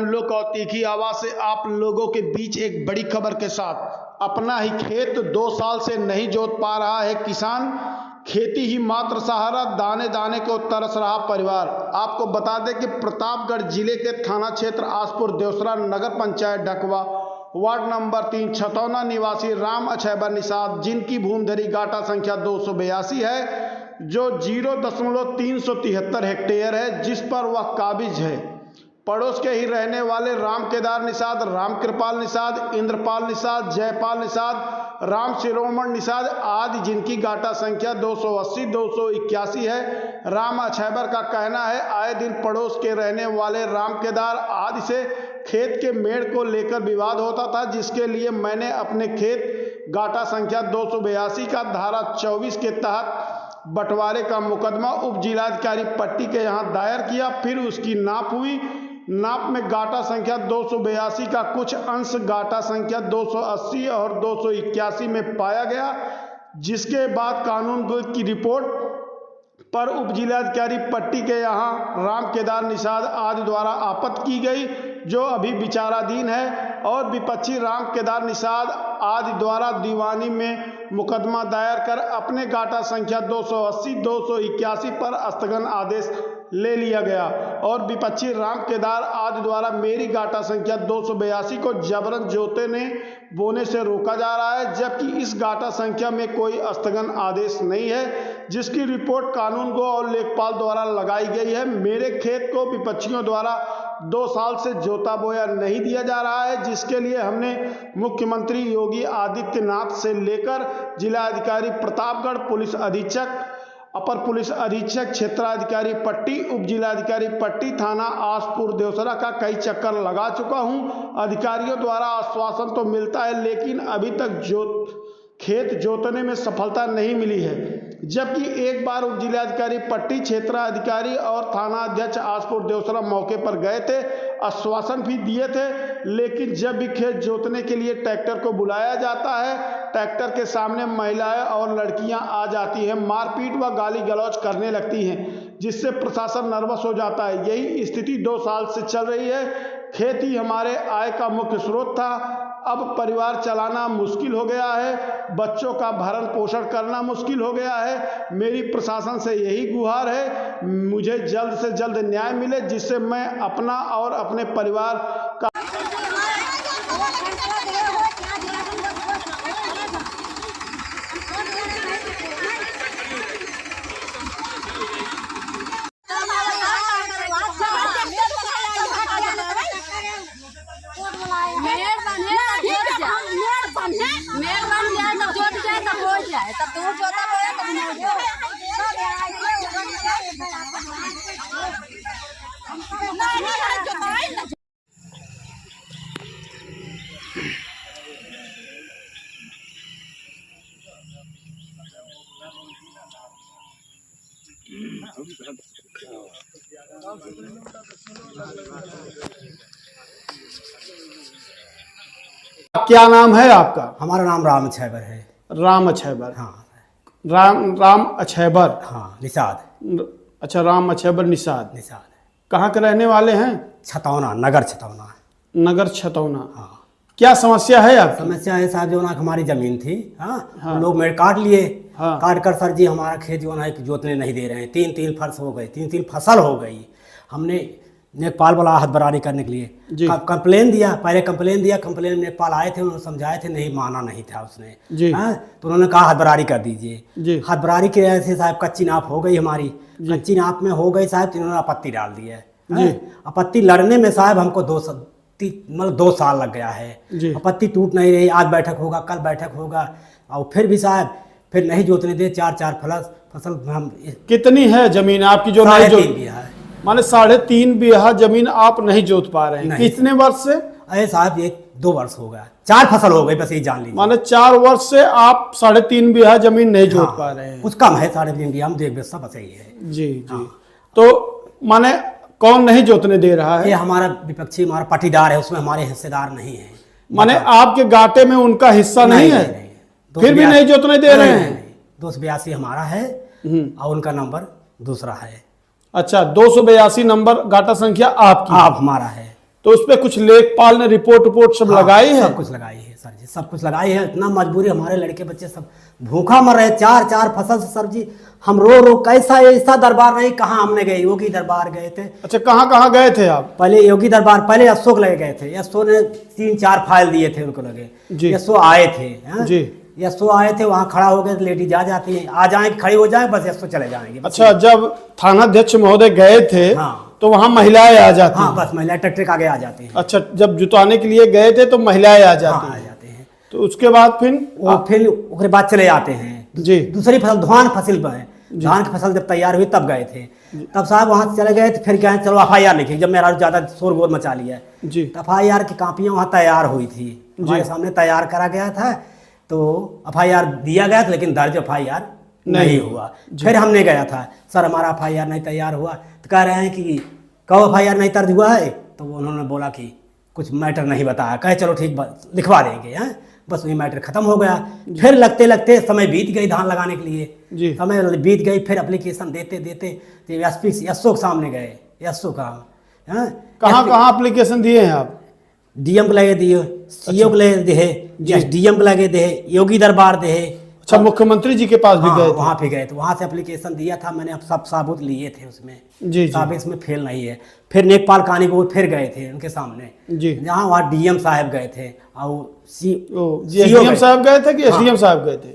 गर्म लुक और तीखी आवाज से आप लोगों के बीच एक बड़ी खबर के साथ। अपना ही खेत 2 साल से नहीं जोत पा रहा है किसान, खेती ही मात्र सहारा, दाने दाने को तरस रहा परिवार। आपको बता दें कि प्रतापगढ़ जिले के थाना क्षेत्र आसपुर देवसरा नगर पंचायत ढकवा वार्ड नंबर 3 छतौना निवासी राम अछैबर निषाद, जिनकी भूमधरी गाटा संख्या 282 है, जो 0.373 हेक्टेयर है, जिस पर वह काबिज है। पड़ोस के ही रहने वाले राम केदार निषाद, राम कृपाल निषाद, इंद्रपाल निषाद, जयपाल निषाद, राम शिरोमण निषाद आदि, जिनकी गाटा संख्या 280-281 है। राम अछैबर का कहना है, आए दिन पड़ोस के रहने वाले राम केदार आदि से खेत के मेड़ को लेकर विवाद होता था, जिसके लिए मैंने अपने खेत गाटा संख्या 282 का धारा 24 के तहत बंटवारे का मुकदमा उप जिलाधिकारी पट्टी के यहाँ दायर किया। फिर उसकी नाप हुई। नाप में गाटा संख्या 282 का कुछ अंश गाटा संख्या 280 और 281 में पाया गया, जिसके बाद कानून की रिपोर्ट पर उप जिलाधिकारी पट्टी के यहाँ राम केदार निषाद आदि द्वारा आपत्ति की गई, जो अभी विचाराधीन है, और विपक्षी राम केदार निषाद आदि द्वारा दीवानी में मुकदमा दायर कर अपने गाटा संख्या 280-281 पर स्थगन आदेश ले लिया गया, और विपक्षी राम केदार आदि द्वारा मेरी गाटा संख्या 282 को जबरन जोतने बोने से रोका जा रहा है, जबकि इस गाटा संख्या में कोई स्थगन आदेश नहीं है, जिसकी रिपोर्ट कानून गो और लेखपाल द्वारा लगाई गई है। मेरे खेत को विपक्षियों द्वारा 2 साल से जोता बोया नहीं दिया जा रहा है, जिसके लिए हमने मुख्यमंत्री योगी आदित्यनाथ से लेकर जिलाधिकारी प्रतापगढ़, पुलिस अधीक्षक, अपर पुलिस अधीक्षक, क्षेत्राधिकारी पट्टी, उप जिलाधिकारी पट्टी, थाना आसपुर देवसरा का कई चक्कर लगा चुका हूं। अधिकारियों द्वारा आश्वासन तो मिलता है, लेकिन अभी तक खेत जोतने में सफलता नहीं मिली है, जबकि एक बार उप जिलाधिकारी पट्टी, क्षेत्राधिकारी और थाना अध्यक्ष आसपुर देवसरा मौके पर गए थे, आश्वासन भी दिए थे, लेकिन जब भी खेत जोतने के लिए ट्रैक्टर को बुलाया जाता है, ट्रैक्टर के सामने महिलाएं और लड़कियां आ जाती हैं, मारपीट व गाली गलौज करने लगती हैं, जिससे प्रशासन नर्वस हो जाता है। यही स्थिति 2 साल से चल रही है। खेती हमारे आय का मुख्य स्रोत था, अब परिवार चलाना मुश्किल हो गया है, बच्चों का भरण पोषण करना मुश्किल हो गया है। मेरी प्रशासन से यही गुहार है, मुझे जल्द से जल्द न्याय मिले, जिससे मैं अपना और अपने परिवार का क्या नाम है आपका? हमारा नाम राम अछैबर है। राम अछैबर। हाँ। राम अछैबर। हाँ, निषाद। अच्छा, राम अछैबर निषाद। निषाद कहाँ के रहने वाले हैं? छतौना, नगर छतौना। नगर छतौना। हाँ। क्या समस्या है आपकी? समस्या है साहब, जो ना हमारी जमीन थी, हाँ, लोग मेरे काट लिए। हाँ। काट कर सर जी हमारा खेत जो है जोतने नहीं दे रहे हैं। 3 फर्स हो गए, 3 फसल हो गई। हमने नेपाल वाला हदबरारी करने के लिए कंप्लेन दिया, पहले कंप्लेन दिया। कंप्लेन में नेपाल आए थे, उन्होंने समझाए थे, नहीं माना नहीं था उसने। हाँ, तो उन्होंने कहा हदबरारी कर दीजिए। हदबरारी के वजह से साहब कच्ची नाप हो गई हमारी। कच्ची नाप में हो गई साहब, तो इन्होंने आपत्ति डाल दी है। आपत्ति लड़ने में साहब हमको 2 साल लग गया है। आपत्ति टूट नहीं रही। आज बैठक होगा, कल बैठक होगा, और फिर भी साहब फिर नहीं जोतने दे। 4 फसल हम। कितनी है जमीन आपकी जो नहीं जोत? 3 बीघा है। माने 3.5 बीघा जमीन आप नहीं जोत पा रहे हैं। कितने वर्ष से? अरे साहब ये 2 वर्ष हो गया, 4 फसल हो गई, बस ये जान लीजिए। माने 4 वर्ष से आप 3.5 बीघा जमीन नहीं जोत पा रहे हैं। कुछ कम है, 3.5 बीघा, हम 1 बीघा बस यही है। जी जी। तो माने कौन नहीं जोतने दे रहा है? ये हमारा विपक्षी, हमारा पाटीदार है, उसमें हमारे हिस्सेदार नहीं है। माने आपके गाटे में उनका हिस्सा नहीं है? फिर भी नहीं जोतने दे रहे हैं? 282 हमारा है और उनका नंबर दूसरा है। अच्छा, 282 नंबर गाटा संख्या आपकी? आप हमारा है। तो उस पर कुछ लेखपाल ने रिपोर्ट सब लगाई है? सब कुछ लगाई है सर जी, सब कुछ लगाई है। इतना मजबूरी, हमारे लड़के बच्चे सब भूखा मर रहे, चार चार फसल से सर जी। हम रो कैसा ऐसा दरबार नहीं, कहाँ हमने गए, योगी दरबार गए थे। अच्छा, कहाँ कहाँ गए थे आप? पहले योगी दरबार, पहले अशोक लगे गए थे। यशो ने 3-4 फाइल दिए थे उनको लगे। यशो आए थे जी, यशो आए थे, वहाँ खड़ा हो गए, लेडीज आ जाती है, आ जाएंगे, खड़ी हो जाए बस, यशो चले जाएंगे। अच्छा, जब थानाध्यक्ष महोदय गए थे तो वहाँ महिलाएं आ जाती हैं? हाँ, बस महिलाएं ट्रैक्टर के आगे आ जाती हैं। अच्छा, जब जुटवाने के लिए गए थे तो महिलाएं आ जाती हैं? तो उसके बाद फिर उसके बाद चले जाते हैं जी। दूसरी फसल धान फसल पर, धान की फसल जब तैयार हुई तब गए थे। तब साहब वहाँ से चले गए थे, फिर क्या है, चलो FIR लिखे। जब मेरा ज्यादा शोरगोल मचा लिया जी, FIR की कापियाँ वहाँ तैयार हुई थी, हमारे सामने तैयार करा गया था। तो FIR दिया गया था, लेकिन दर्ज FIR नहीं हुआ। फिर हमने गया था, सर हमारा FIR नहीं तैयार हुआ। तो कह रहे हैं कि कब FIR नहीं दर्ज हुआ है? तो उन्होंने बोला कि कुछ मैटर नहीं बताया। कहे चलो ठीक, लिखवा देंगे। हैं, बस वही मैटर खत्म हो गया। फिर लगते लगते समय बीत गई धान लगाने के लिए जी। समय बीत गई, फिर एप्लीकेशन देते देते SP यशो के सामने गए। यशो का कहाँ कहाँ एप्लीकेशन दिए हैं आप? DM को लगे दिए, CO को लगे दिए, SDM को लगे दिए, योगी दरबार दिए। अच्छा, मुख्यमंत्री जी के पास भी गए? वहाँ पे गए, तो वहाँ से एप्लीकेशन दिया था मैंने, अब सब साबुत लिए थे उसमें जी, साबित इसमें फेल नहीं है। फिर लेखपाल कहानी को फिर गए थे उनके सामने जी, जहाँ वहाँ DM साहब गए थे और SDM साहब गए थे कि SDM साहब गए थे?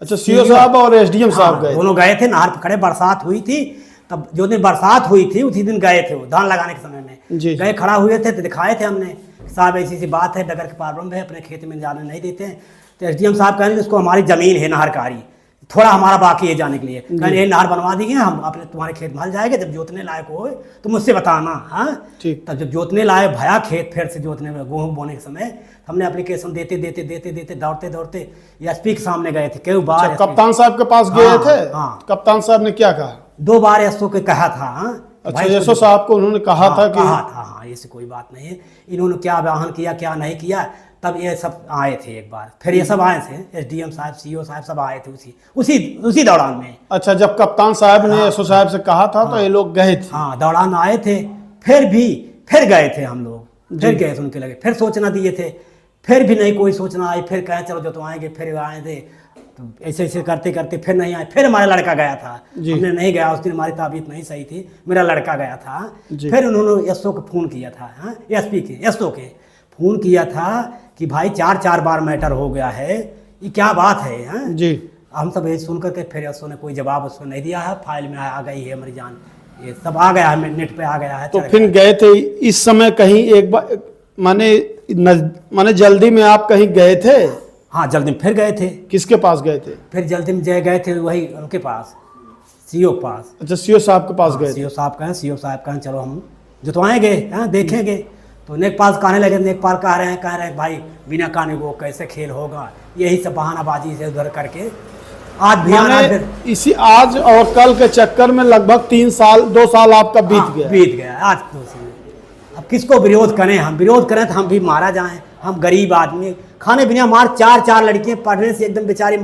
अच्छा, CO साहब और SDM साहब गए, दोनों गए थे। नहर खड़े, बरसात हुई थी तब, जो दिन बरसात हुई थी उसी दिन गए थे वो धान लगाने के समय में गए, खड़ा हुए थे तो दिखाए थे हमने, साहब ऐसी सी बात है, डगर के प्रॉब्लम है, अपने खेत में जाने नहीं देते हैं। तो SDM साहब कहेंगे उसको हमारी जमीन है नहरकारी, थोड़ा हमारा बाकी है जाने के लिए, कहेंगे ये नहर बनवा दीजिए, हम अपने तुम्हारे खेत में जाएंगे, जब जोतने लायक हो तो मुझसे बताना। हाँ ठीक। तब जब जोतने लायक भया खेत, फिर से जोतने में गेहूँ बोने के समय हमने एप्लीकेशन देते देते देते देते दौड़ते दौड़ते SP के सामने गए थे कई बार। कप्तान साहब के पास गए थे? कप्तान साहब ने क्या कहा? 2 बार यशो के कहा था। अच्छा, यशो साहब को उन्होंने कहा था कि हाँ, ऐसी कोई बात नहीं है। इन्होंने क्या आह्वान किया क्या नहीं किया, तब ये सब आए थे एक बार, फिर ये सब आए थे, SDM साहब CO साहब सब आए थे उसी दौरान में। अच्छा, जब कप्तान साहब ने यशो साहब से कहा था तो ये लोग गए थे? हाँ, दौरान आए थे, फिर गए थे हम लोग, फिर गए उनके लगे, फिर सूचना दिए थे, फिर भी नहीं कोई सूचना आई। फिर कहें चलो जो तो आएंगे, फिर आए थे, तो ऐसे ऐसे करते करते फिर नहीं आए। फिर हमारा लड़का गया था, हमने नहीं गया उस दिन, हमारी तबीयत नहीं सही थी, मेरा लड़का गया था। फिर उन्होंने यशो को फ़ोन किया था, SP के यशो के फ़ोन किया था कि भाई 4 बार मैटर हो गया है, ये क्या बात है जी। हम सब ये सुन करके फिर यशो ने कोई जवाब उसको नहीं दिया है, फाइल में आ गई है हमारी जान, ये सब आ गया है, नेट पे आ गया है। तो फिर गए थे इस समय कहीं एक बार, माने जल्दी में आप कहीं गए थे? हाँ, जल्दी में फिर गए थे। किसके पास गए थे? फिर जल्दी में गए थे वही उनके पास, CO के पास। अच्छा, CO साहब के पास गए? CO साहब कहें चलो हम जुतवाएंगे, देखेंगे। तो लेखपाल कहने लगे, लेखपाल कह रहे हैं भाई बिना कहने को कैसे खेल होगा, यही सब बहानाबाजी से उधर करके आज भी इसी आज और कल के चक्कर में लगभग 2 साल आपका बीत गया आज। अब किसको विरोध करें, हम विरोध करें तो हम भी मारा जाएं, हम गरीब आदमी, खाने पीने मार, 4 लड़कियां पढ़ने से एकदम बेचारी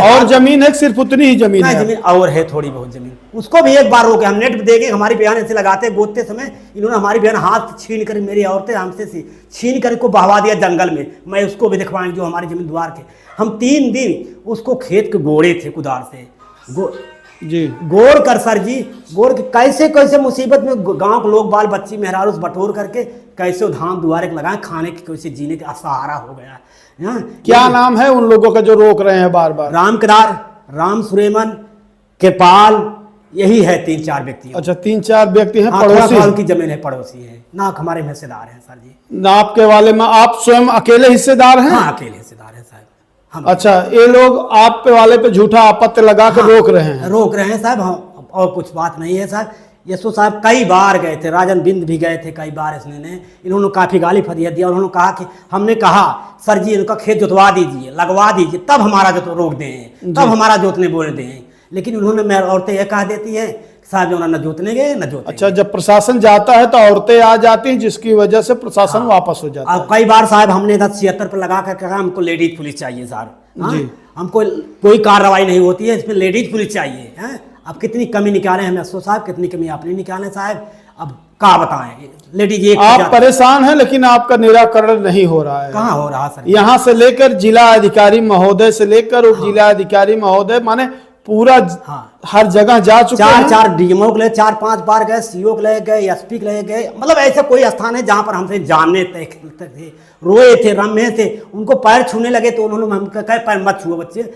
और जमीन है, सिर्फ उतनी ही जमीन है? जमीन और है थोड़ी बहुत जमीन, उसको भी एक बार रोके, हम नेट पे देखें, हमारी बहन ऐसे लगाते गोदते समय इन्होंने हमारी बहन हाथ छीन कर, मेरी औरतें हमसे छीन कर को बहवा दिया जंगल में। मैं उसको भी दिखवाएंगे जो हमारी जमीन द्वार के, हम 3 दिन उसको खेत के गोड़े थे कुदार से जी, गोड़ कर सर जी, गोड़ के कैसे कैसे मुसीबत में गांव के लोग बाल बच्ची मेहरारू बटोर करके कैसे धान दुआरे लगाए, खाने की कैसे जीने का सहारा हो गया। क्या नाम है उन लोगों का जो रोक रहे हैं बार बार? राम केदार, राम सुरेमन, कृपाल, यही है 3-4 व्यक्ति। अच्छा, 3-4 व्यक्ति हैं, पड़ोसी की जमीन है, पड़ोसी है ना, हमारे हिस्सेदार हैं सर जी। ना आपके वाले में आप स्वयं अकेले हिस्सेदार हैं? हाँ, अकेले हिस्सेदार हैं साहब। अच्छा, ये लोग आप पे वाले पे झूठा आपत्ति लगा कर रोक रहे हैं साहब। हम और कुछ बात नहीं है साहब। यशो साहब कई बार गए थे, राजन बिंद भी गए थे कई बार, इन्होंने काफ़ी गाली फरियाद दिया। उन्होंने कहा कि हमने कहा सर जी इनका खेत जोतवा दीजिए, लगवा दीजिए, तब हमारा जो रोक दें, तब हमारा जोतने बोल दें। लेकिन उन्होंने मेरी औरतें यह कह देती हैं साहब जो न जोतने गए न जोतने। अच्छा, जब प्रशासन जाता है तो औरतें आ जाती हैं, जिसकी वजह से प्रशासन वापस हो जाता है। कई बार साहब हमने 76 पर लगा कर कहा हमको लेडीज पुलिस चाहिए साहब, हमको कोई कार्रवाई नहीं होती है, इसमें लेडीज पुलिस चाहिए। अब कितनी कमी निकालें हम यशो साहब, कितनी कमी आपने निकालें साहब। अब क्या बताएं लेडीज एक आप परेशान हैं, लेकिन आपका निराकरण नहीं हो रहा है। कहाँ हो रहा सर? यहाँ से लेकर जिला अधिकारी महोदय से लेकर उप जिला अधिकारी महोदय, माने पूरा हर जगह जा चुके हैं। 4 डीएमओ के लिए 4-5 बार गए, सीओ के लिए गए, एसपी के लिए गए, मतलब ऐसे कोई स्थान है जहाँ पर हमसे जानने तक थे, रोए थे, रमे थे, उनको पैर छूने लगे तो उन्होंने हमको कहे पैर मत छुओ बच्चे।